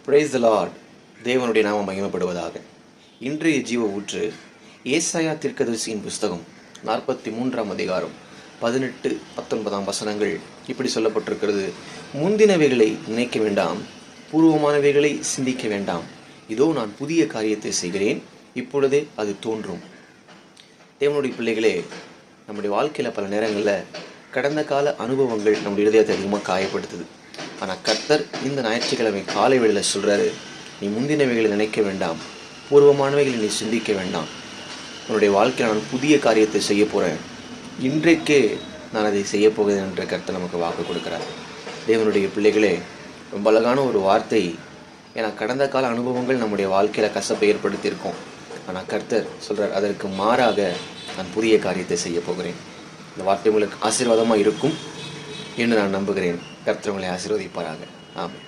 Praise the Lord. தேவனுடைய நாமம் மகிமைப்படுவதாக. இன்றைய ஜீவ ஊற்று ஏசாயா தீர்க்கதரிசியின் புஸ்தகம் 43ஆம் அதிகாரம் 18-19 வசனங்கள் இப்படி சொல்லப்பட்டிருக்கிறது. முந்தினவைகளை நினைக்க வேண்டாம், பூர்வமானவைகளை சிந்திக்க வேண்டாம். இதோ நான் புதிய காரியத்தை செய்கிறேன், இப்பொழுதே அது தோன்றும். தேவனுடைய பிள்ளைகளே, நம்முடைய வாழ்க்கையில் பல நேரங்களில் கடந்த கால அனுபவங்கள் நம்முடைய இதயத்தை அதிகமாக காயப்படுத்துது. ஆனால் கர்த்தர் இந்த ஞாயிற்றுக்கிழமை காலை வேளையில் சொல்கிறாரு, நீ முந்தினவைகளை நினைக்க வேண்டாம், பூர்வமானவைகளை நீ சிந்திக்க வேண்டாம். உன்னுடைய வாழ்க்கையில் நான் புதிய காரியத்தை செய்ய போகிறேன், இன்றைக்கே நான் அதை செய்ய போகிறேன் என்ற கர்த்தர் நமக்கு வாக்கு கொடுக்குறார். தேவனுடைய பிள்ளைகளே, ரொம்ப அழகான ஒரு வார்த்தை. ஏன்னா கடந்த கால அனுபவங்கள் நம்முடைய வாழ்க்கையில் கசப்பை ஏற்படுத்தியிருக்கோம். ஆனால் கர்த்தர் சொல்கிறார், அதற்கு மாறாக நான் புதிய காரியத்தை செய்ய போகிறேன். இந்த வார்த்தை உங்களுக்கு ஆசீர்வாதமாக இருக்கும் என்று நான் நம்புகிறேன். கர்த்தர் உங்களை ஆசீர்வதிப்பாராக. ஆமென்.